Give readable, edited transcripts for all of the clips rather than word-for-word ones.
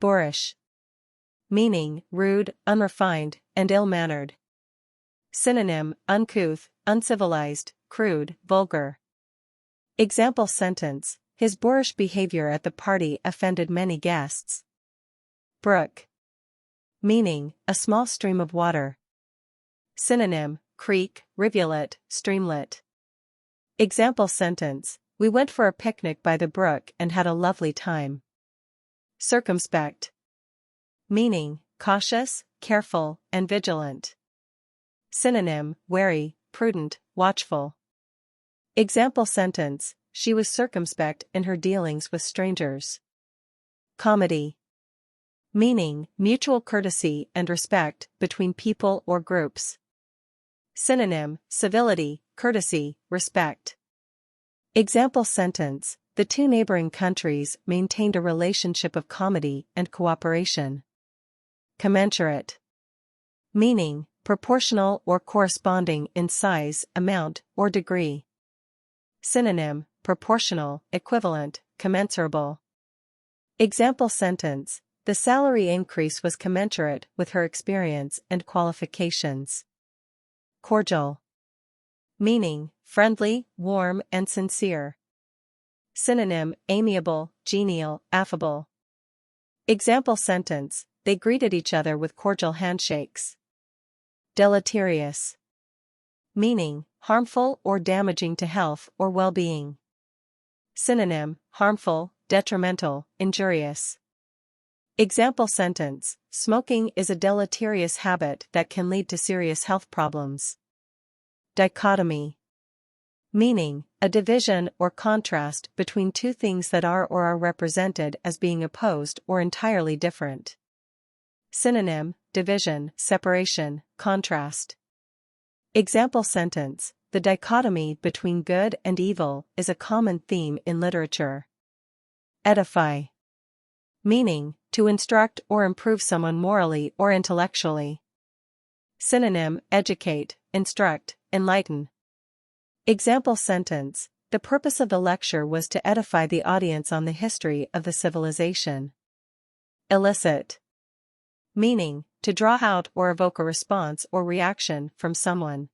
Boorish. Meaning, rude, unrefined, and ill-mannered. Synonym, uncouth, uncivilized, crude, vulgar. Example sentence, his boorish behavior at the party offended many guests. Brook. Meaning, a small stream of water. Synonym, creek, rivulet, streamlet. Example sentence, we went for a picnic by the brook and had a lovely time. Circumspect. Meaning, cautious, careful, and vigilant. Synonym, wary, prudent, watchful. Example sentence, she was circumspect in her dealings with strangers. Comity. Meaning, mutual courtesy and respect between people or groups. Synonym, civility, courtesy, respect. Example sentence, the two neighboring countries maintained a relationship of comity and cooperation. Commensurate. Meaning, proportional or corresponding in size, amount, or degree. Synonym, proportional, equivalent, commensurable. Example sentence, the salary increase was commensurate with her experience and qualifications. Cordial. Meaning, friendly, warm, and sincere. Synonym, amiable, genial, affable. Example sentence, they greeted each other with cordial handshakes. Deleterious. Meaning, harmful or damaging to health or well-being. Synonym, harmful, detrimental, injurious. Example sentence, smoking is a deleterious habit that can lead to serious health problems. Dichotomy. Meaning, a division or contrast between two things that are or are represented as being opposed or entirely different. Synonym, division, separation, contrast. Example sentence, the dichotomy between good and evil is a common theme in literature. Edify. Meaning, to instruct or improve someone morally or intellectually. Synonym, educate, instruct, enlighten. Example sentence, the purpose of the lecture was to edify the audience on the history of the civilization. Elicit. Meaning, to draw out or evoke a response or reaction from someone.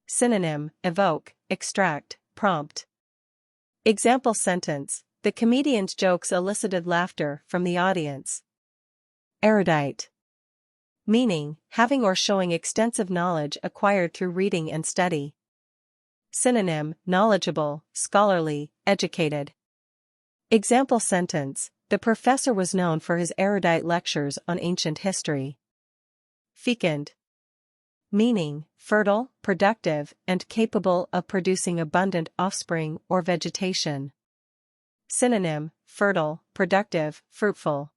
Synonym, evoke, extract, prompt. Example sentence, the comedian's jokes elicited laughter from the audience. Erudite. Meaning, having or showing extensive knowledge acquired through reading and study. Synonym, knowledgeable, scholarly, educated. Example sentence, the professor was known for his erudite lectures on ancient history. Fecund. Meaning, fertile, productive, and capable of producing abundant offspring or vegetation. Synonym, fertile, productive, fruitful.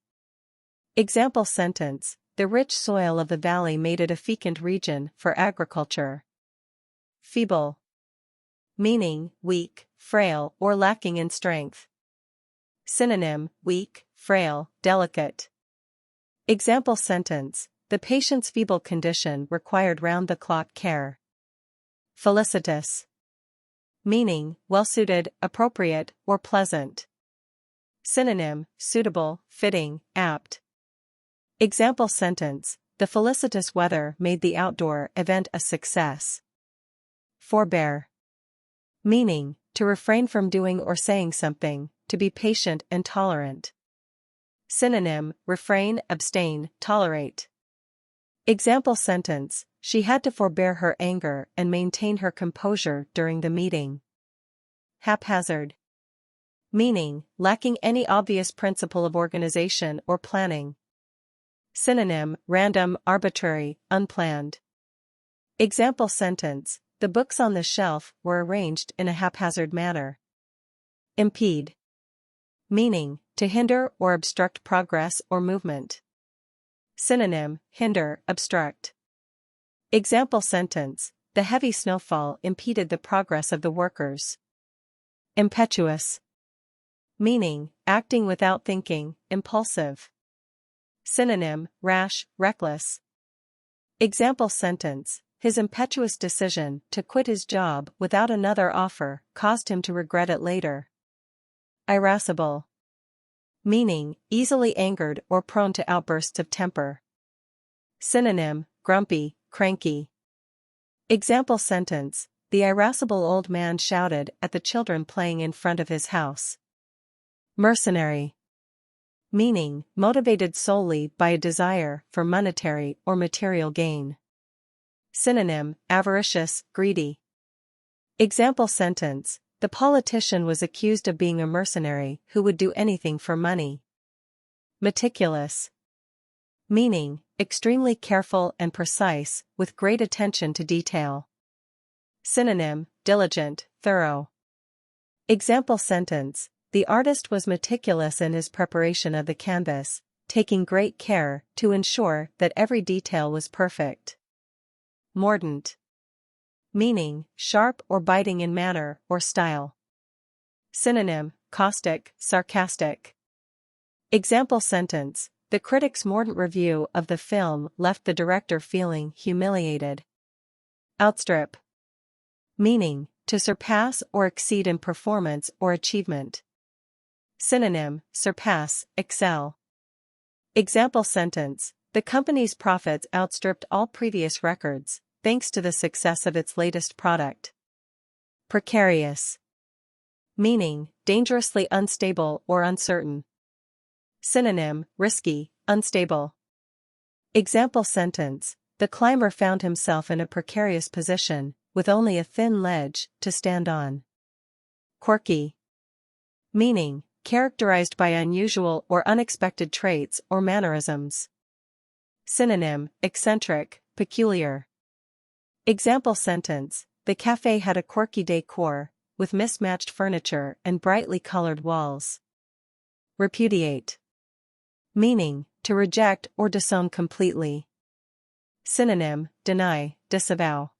Example sentence, the rich soil of the valley made it a fecund region for agriculture. Feeble. Meaning, weak, frail, or lacking in strength. Synonym, weak, frail, delicate. Example sentence, the patient's feeble condition required round-the-clock care. Felicitous. Meaning, well-suited, appropriate, or pleasant. Synonym, suitable, fitting, apt. Example sentence, the felicitous weather made the outdoor event a success. Forbear. Meaning, to refrain from doing or saying something, to be patient and tolerant. Synonym, refrain, abstain, tolerate. Example sentence, she had to forbear her anger and maintain her composure during the meeting. Haphazard. Meaning, lacking any obvious principle of organization or planning. Synonym, random, arbitrary, unplanned. Example sentence, the books on the shelf were arranged in a haphazard manner. Impede. Meaning, to hinder or obstruct progress or movement. Synonym, hinder, obstruct. Example sentence, the heavy snowfall impeded the progress of the workers. Impetuous. Meaning, acting without thinking, impulsive. Synonym, rash, reckless. Example sentence, his impetuous decision to quit his job without another offer caused him to regret it later. Irascible. meaning easily angered or prone to outbursts of temper. Synonym, grumpy, cranky. Example sentence, the irascible old man shouted at the children playing in front of his house. Mercenary. Meaning, motivated solely by a desire for monetary or material gain. Synonym, avaricious, greedy. Example sentence, the politician was accused of being a mercenary who would do anything for money. Meticulous. Meaning, extremely careful and precise, with great attention to detail. Synonym, diligent, thorough. Example sentence, the artist was meticulous in his preparation of the canvas, taking great care to ensure that every detail was perfect. Mordant. Meaning, sharp or biting in manner or style. Synonym, caustic, sarcastic. Example sentence, the critic's mordant review of the film left the director feeling humiliated. Outstrip. Meaning, to surpass or exceed in performance or achievement. Synonym, surpass, excel. Example sentence, the company's profits outstripped all previous records, thanks to the success of its latest product. Precarious. Meaning, dangerously unstable or uncertain. Synonym, risky, unstable. Example sentence, the climber found himself in a precarious position, with only a thin ledge to stand on. Quirky. Meaning, characterized by unusual or unexpected traits or mannerisms. Synonym, eccentric, peculiar. Example sentence, the cafe had a quirky decor, with mismatched furniture and brightly colored walls. Repudiate. Meaning, to reject or disown completely. Synonym, deny, disavow.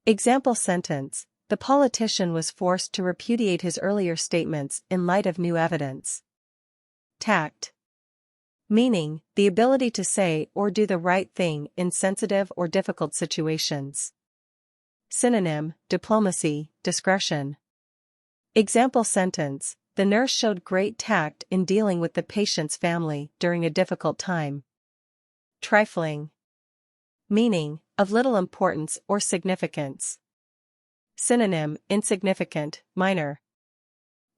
Example sentence, the politician was forced to repudiate his earlier statements in light of new evidence. Tact. Meaning, the ability to say or do the right thing in sensitive or difficult situations. Synonym, diplomacy, discretion. Example sentence, the nurse showed great tact in dealing with the patient's family during a difficult time. Trifling. Meaning, of little importance or significance. Synonym, insignificant, minor.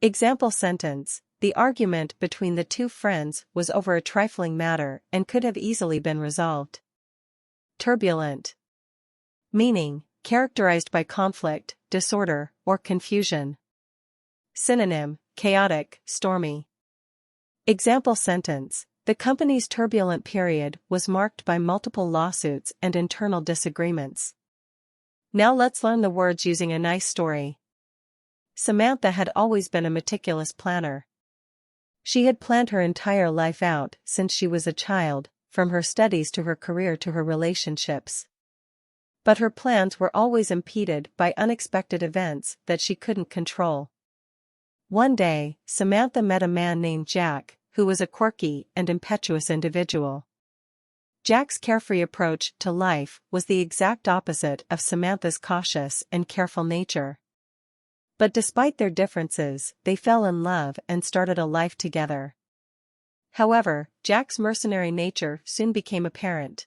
Example sentence, the argument between the two friends was over a trifling matter and could have easily been resolved. Turbulent. Meaning, characterized by conflict, disorder, or confusion. Synonym, chaotic, stormy. Example sentence, the company's turbulent period was marked by multiple lawsuits and internal disagreements. Now let's learn the words using a nice story. Samantha had always been a meticulous planner. She had planned her entire life out since she was a child, from her studies to her career to her relationships. But her plans were always impeded by unexpected events that she couldn't control. One day, Samantha met a man named Jack, who was a quirky and impetuous individual. Jack's carefree approach to life was the exact opposite of Samantha's cautious and careful nature. But despite their differences, they fell in love and started a life together. However, Jack's mercenary nature soon became apparent.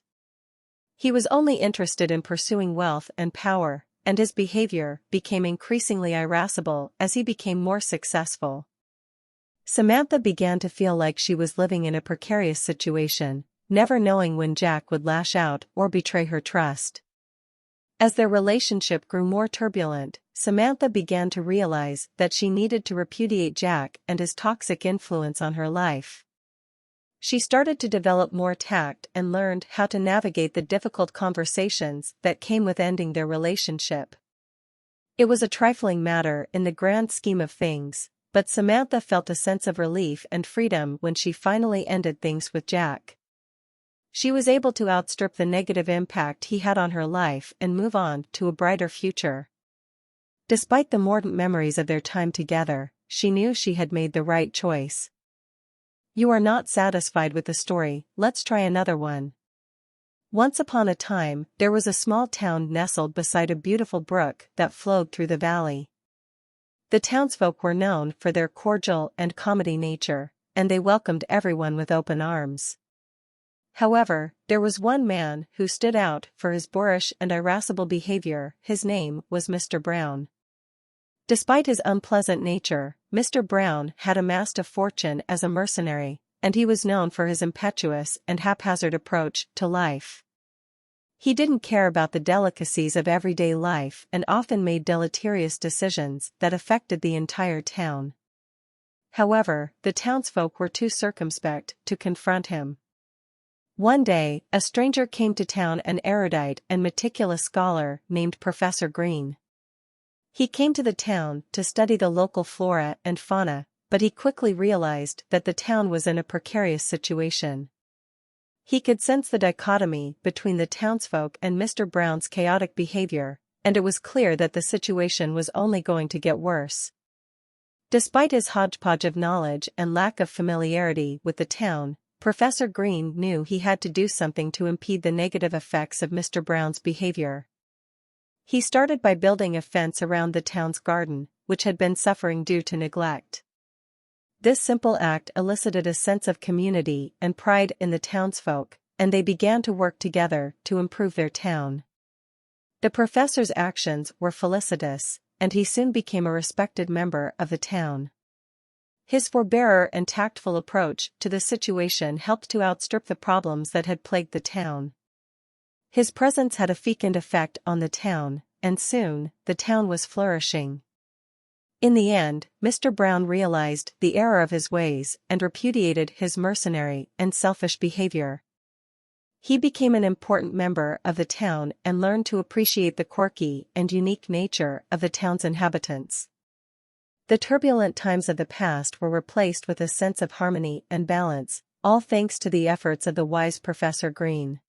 He was only interested in pursuing wealth and power, and his behavior became increasingly irascible as he became more successful. Samantha began to feel like she was living in a precarious situation, never knowing when Jack would lash out or betray her trust. As their relationship grew more turbulent, Samantha began to realize that she needed to repudiate Jack and his toxic influence on her life. She started to develop more tact and learned how to navigate the difficult conversations that came with ending their relationship. It was a trifling matter in the grand scheme of things, but Samantha felt a sense of relief and freedom when she finally ended things with Jack. She was able to outstrip the negative impact he had on her life and move on to a brighter future. Despite the mordant memories of their time together, she knew she had made the right choice. You are not satisfied with the story, let's try another one. Once upon a time, there was a small town nestled beside a beautiful brook that flowed through the valley. The townsfolk were known for their cordial and comedy nature, and they welcomed everyone with open arms. However, there was one man who stood out for his boorish and irascible behavior. His name was Mr. Brown. Despite his unpleasant nature, Mr. Brown had amassed a fortune as a mercenary, and he was known for his impetuous and haphazard approach to life. He didn't care about the delicacies of everyday life and often made deleterious decisions that affected the entire town. However, the townsfolk were too circumspect to confront him. One day, a stranger came to town, an erudite and meticulous scholar named Professor Green. He came to the town to study the local flora and fauna, but he quickly realized that the town was in a precarious situation. He could sense the dichotomy between the townsfolk and Mr. Brown's chaotic behavior, and it was clear that the situation was only going to get worse. Despite his hodgepodge of knowledge and lack of familiarity with the town, Professor Green knew he had to do something to impede the negative effects of Mr. Brown's behavior. He started by building a fence around the town's garden, which had been suffering due to neglect. This simple act elicited a sense of community and pride in the townsfolk, and they began to work together to improve their town. The professor's actions were felicitous, and he soon became a respected member of the town. His forbearer and tactful approach to the situation helped to outstrip the problems that had plagued the town. His presence had a fecund effect on the town, and soon, the town was flourishing. In the end, Mr. Brown realized the error of his ways and repudiated his mercenary and selfish behavior. He became an important member of the town and learned to appreciate the quirky and unique nature of the town's inhabitants. The turbulent times of the past were replaced with a sense of harmony and balance, all thanks to the efforts of the wise Professor Green.